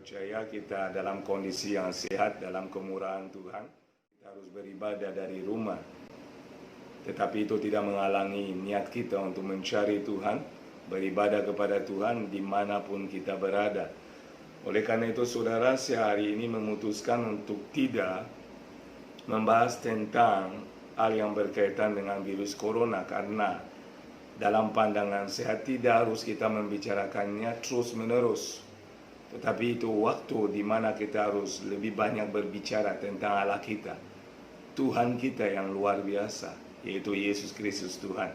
percaya kita dalam kondisi yang sehat, dalam kemurahan Tuhan. Kita harus beribadah dari rumah. Tetapi itu tidak menghalangi niat kita untuk mencari Tuhan, beribadah kepada Tuhan dimanapun kita berada. Oleh karena itu saudara, saya hari ini memutuskan untuk tidak membahas tentang hal yang berkaitan dengan virus corona, karena dalam pandangan saya tidak harus kita membicarakannya terus menerus. Tetapi itu waktu di mana kita harus lebih banyak berbicara tentang Allah kita, Tuhan kita yang luar biasa, yaitu Yesus Kristus Tuhan.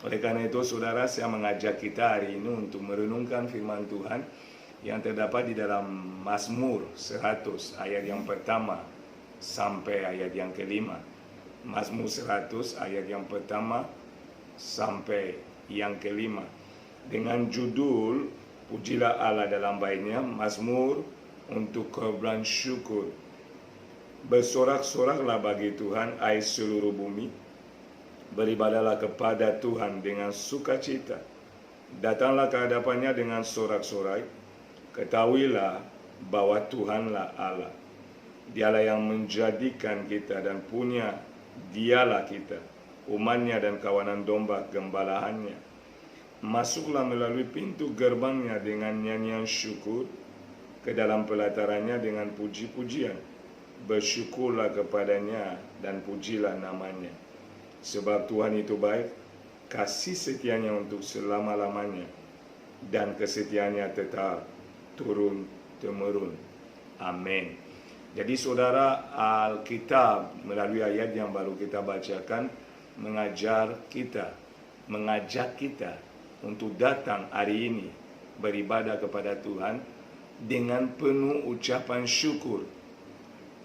Oleh karena itu saudara, saya mengajak kita hari ini untuk merenungkan firman Tuhan yang terdapat di dalam Mazmur 100 ayat yang pertama sampai ayat yang kelima. Mazmur 100 ayat yang pertama sampai yang kelima, dengan judul Pujilah Allah dalam baitnya, Mazmur untuk korban syukur. Bersorak-soraklah bagi Tuhan, hai seluruh bumi. Beribadahlah kepada Tuhan dengan sukacita. Datanglah ke hadapannya dengan sorak-sorai. Ketahuilah bahwa Tuhanlah Allah. Dialah yang menjadikan kita dan punya dialah kita, umatnya dan kawanan domba gembalaannya. Masuklah melalui pintu gerbangnya dengan nyanyian syukur, ke dalam pelatarannya dengan puji-pujian. Bersyukurlah kepadanya dan pujilah namanya. Sebab Tuhan itu baik, kasih setianya untuk selama-lamanya, dan kesetiaannya tetap turun-temurun. Amin. Jadi saudara, Alkitab melalui ayat yang baru kita bacakan mengajak kita untuk datang hari ini beribadah kepada Tuhan dengan penuh ucapan syukur.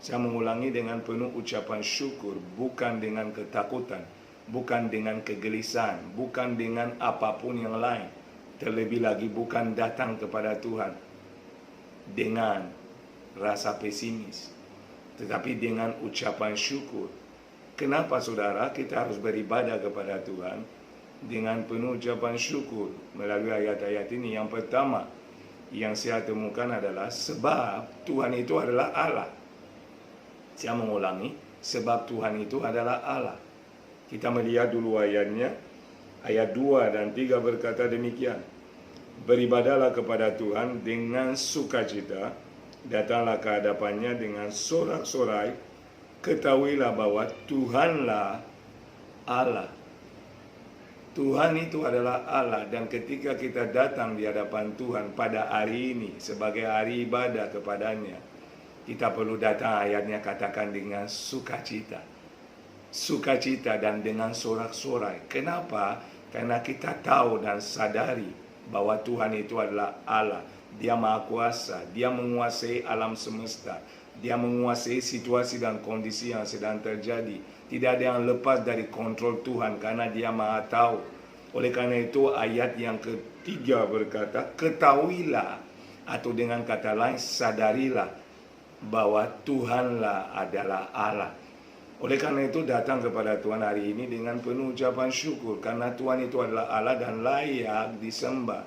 Saya mengulangi, dengan penuh ucapan syukur, bukan dengan ketakutan, bukan dengan kegelisahan, bukan dengan apapun yang lain. Terlebih lagi bukan datang kepada Tuhan dengan rasa pesimis, tetapi dengan ucapan syukur. Kenapa saudara kita harus beribadah kepada Tuhan dengan penuh ucapan syukur? Melalui ayat-ayat ini, yang pertama yang saya temukan adalah sebab Tuhan itu adalah Allah. Saya mengulangi, sebab Tuhan itu adalah Allah. Kita melihat dulu ayatnya, ayat 2 dan 3 berkata demikian. Beribadahlah kepada Tuhan dengan sukacita, datanglah ke hadapannya dengan sorak-sorai, ketahuilah bahwa Tuhanlah Allah. Tuhan itu adalah Allah, dan ketika kita datang di hadapan Tuhan pada hari ini sebagai hari ibadah kepadanya, kita perlu datang, ayatnya katakan, dengan sukacita. Sukacita dan dengan sorak-sorai. Kenapa? Karena kita tahu dan sadari bahwa Tuhan itu adalah Allah. Dia Maha Kuasa, Dia menguasai alam semesta, Dia menguasai situasi dan kondisi yang sedang terjadi. Tidak ada yang lepas dari kontrol Tuhan karena Dia Maha tahu. Oleh karena itu ayat yang ketiga berkata, ketahuilah, atau dengan kata lain sadarilah bahwa Tuhanlah adalah Allah. Oleh karena itu datang kepada Tuhan hari ini dengan penuh ucapan syukur, karena Tuhan itu adalah Allah dan layak disembah.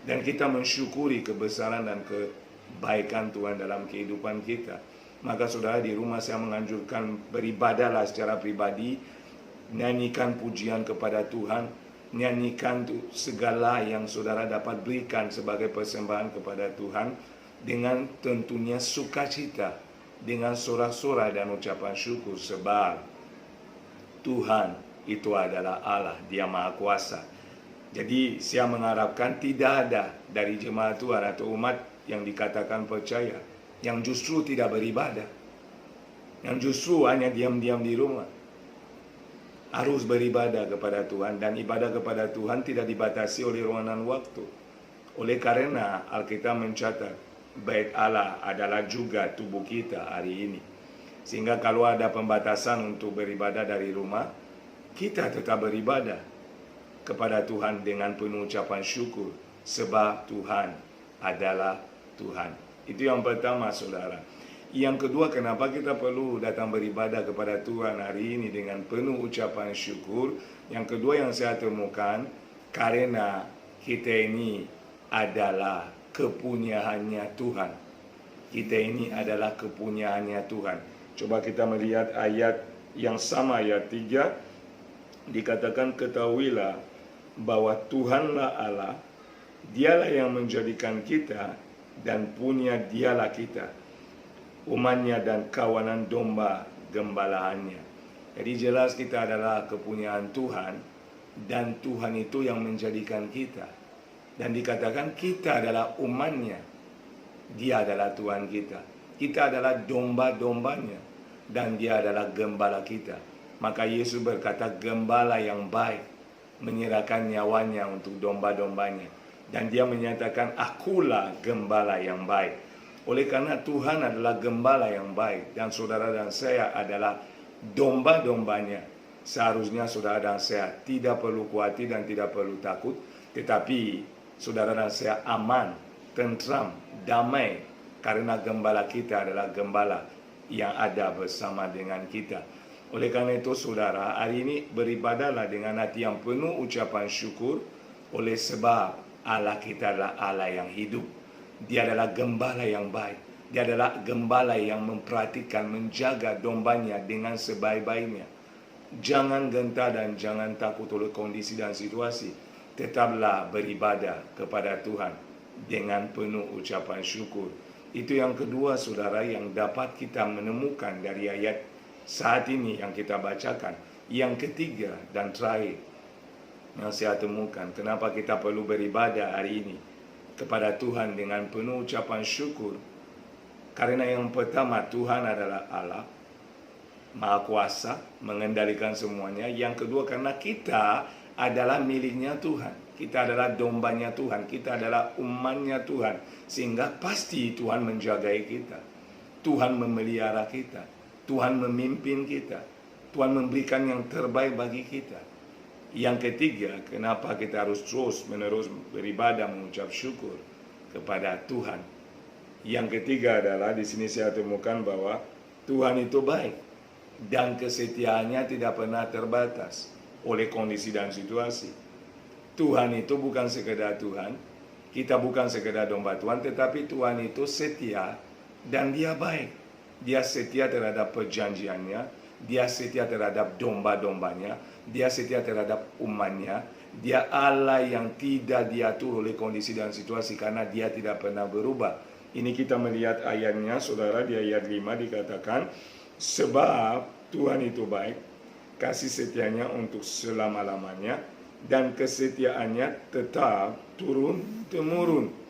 Dan kita mensyukuri kebesaran dan kebaikan Tuhan dalam kehidupan kita. Maka saudara, di rumah saya menganjurkan beribadahlah secara pribadi, nyanyikan pujian kepada Tuhan, nyanyikan segala yang saudara dapat berikan sebagai persembahan kepada Tuhan dengan tentunya sukacita, dengan sorak-sorai dan ucapan syukur, sebab Tuhan itu adalah Allah, Dia Maha Kuasa. Jadi saya mengharapkan tidak ada dari jemaat Tuhan atau umat yang dikatakan percaya yang justru tidak beribadah, yang justru hanya diam-diam di rumah. Harus beribadah kepada Tuhan, dan ibadah kepada Tuhan tidak dibatasi oleh ruang dan waktu. Oleh karena Alkitab mencatat bait Allah adalah juga tubuh kita hari ini, sehingga kalau ada pembatasan untuk beribadah dari rumah, kita tetap beribadah kepada Tuhan dengan penuh ucapan syukur, sebab Tuhan adalah Tuhan. Itu yang pertama saudara. Yang kedua, kenapa kita perlu datang beribadah kepada Tuhan hari ini dengan penuh ucapan syukur? Yang kedua yang saya temukan, karena kita ini adalah kepunyaannya Tuhan. Kita ini adalah kepunyaannya Tuhan. Coba kita melihat ayat yang sama, ayat 3. Dikatakan, ketahuilah bahwa Tuhanlah Allah, dialah yang menjadikan kita dan punya dialah kita, umatnya dan kawanan domba gembalaannya. Jadi jelas kita adalah kepunyaan Tuhan, dan Tuhan itu yang menjadikan kita. Dan dikatakan kita adalah umatnya, Dia adalah Tuhan kita. Kita adalah domba-dombanya, dan Dia adalah gembala kita. Maka Yesus berkata, gembala yang baik menyerahkan nyawanya untuk domba-dombanya. Dan Dia menyatakan, akulah gembala yang baik. Oleh karena Tuhan adalah gembala yang baik, dan saudara dan saya adalah domba-dombanya, seharusnya saudara dan saya tidak perlu khawatir dan tidak perlu takut. Tetapi saudara dan saya aman, tentram, damai, karena gembala kita adalah gembala yang ada bersama dengan kita. Oleh karena itu saudara, hari ini beribadahlah dengan hati yang penuh ucapan syukur, oleh sebab Allah kita adalah Allah yang hidup. Dia adalah gembala yang baik. Dia adalah gembala yang memperhatikan, menjaga dombanya dengan sebaik-baiknya. Jangan gentar dan jangan takut oleh kondisi dan situasi. Tetaplah beribadah kepada Tuhan dengan penuh ucapan syukur. Itu yang kedua saudara, yang dapat kita menemukan dari ayat saat ini yang kita bacakan. Yang ketiga dan terakhir yang saya temukan, kenapa kita perlu beribadah hari ini kepada Tuhan dengan penuh ucapan syukur. Karena yang pertama, Tuhan adalah Allah, Maha Kuasa, mengendalikan semuanya. Yang kedua, karena kita adalah miliknya Tuhan. Kita adalah dombanya Tuhan. Kita adalah umatnya Tuhan. Sehingga pasti Tuhan menjagai kita. Tuhan memelihara kita. Tuhan memimpin kita. Tuhan memberikan yang terbaik bagi kita. Yang ketiga, kenapa kita harus terus menerus beribadah mengucap syukur kepada Tuhan. Yang ketiga adalah di sini saya temukan bahwa Tuhan itu baik dan kesetiaannya tidak pernah terbatas oleh kondisi dan situasi. Tuhan itu bukan sekedar Tuhan, kita bukan sekedar domba Tuhan, tetapi Tuhan itu setia dan Dia baik. Dia setia terhadap perjanjiannya, Dia setia terhadap domba-dombanya, Dia setia terhadap umatnya. Dia Allah yang tidak diatur oleh kondisi dan situasi, karena Dia tidak pernah berubah. Ini kita melihat ayatnya saudara, di ayat 5 dikatakan, sebab Tuhan itu baik, kasih setianya untuk selama-lamanya, dan kesetiaannya tetap turun-temurun.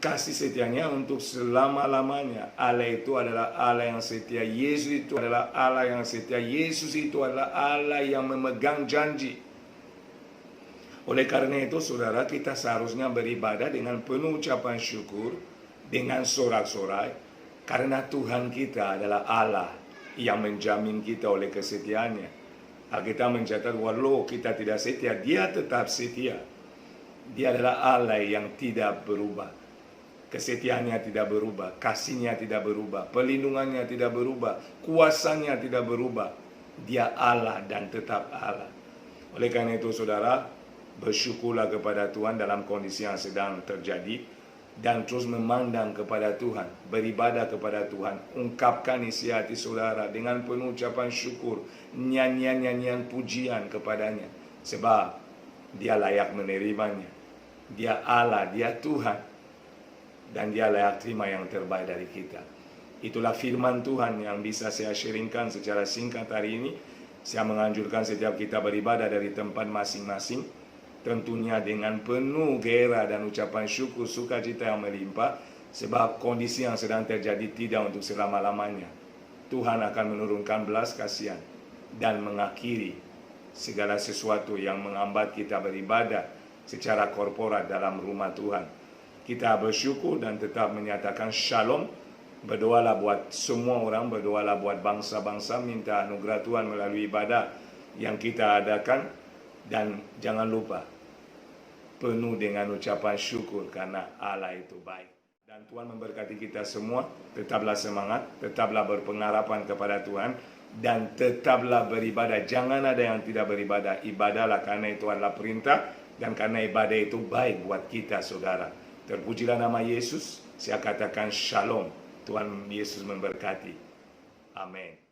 Kasih setianya untuk selama-lamanya. Allah itu adalah Allah yang setia. Yesus itu adalah Allah yang setia. Yesus itu adalah Allah yang memegang janji. Oleh karena itu saudara, kita seharusnya beribadah dengan penuh ucapan syukur, dengan sorak-sorai, karena Tuhan kita adalah Allah yang menjamin kita oleh kesetiaannya. Alkitab mencatat, walau kita tidak setia, Dia tetap setia. Dia adalah Allah yang tidak berubah. Kesetiaannya tidak berubah, kasihnya tidak berubah, perlindungannya tidak berubah, kuasanya tidak berubah. Dia Allah dan tetap Allah. Oleh karena itu saudara, bersyukurlah kepada Tuhan dalam kondisi yang sedang terjadi, dan terus memandang kepada Tuhan, beribadah kepada Tuhan. Ungkapkan isi hati saudara dengan penuh ucapan syukur, nyanyian-nyanyian pujian kepadanya, sebab Dia layak menerimanya. Dia Allah, Dia Tuhan, dan Dia layak terima yang terbaik dari kita. Itulah firman Tuhan yang bisa saya sharingkan secara singkat hari ini. Saya menganjurkan setiap kita beribadah dari tempat masing-masing, tentunya dengan penuh gairah dan ucapan syukur, sukacita yang melimpah, sebab kondisi yang sedang terjadi tidak untuk selama-lamanya. Tuhan akan menurunkan belas kasihan dan mengakhiri segala sesuatu yang menghambat kita beribadah secara korporat dalam rumah Tuhan. Kita bersyukur dan tetap menyatakan shalom. Berdoalah buat semua orang, berdoalah buat bangsa-bangsa, minta anugerah Tuhan melalui ibadah yang kita adakan. Dan jangan lupa, penuh dengan ucapan syukur karena Allah itu baik. Dan Tuhan memberkati kita semua. Tetaplah semangat, tetaplah berpengharapan kepada Tuhan, dan tetaplah beribadah. Jangan ada yang tidak beribadah. Ibadahlah karena itu adalah perintah, dan karena ibadah itu baik buat kita saudara. Terpujilah nama Yesus. Saya katakan shalom. Tuhan Yesus memberkati. Amin.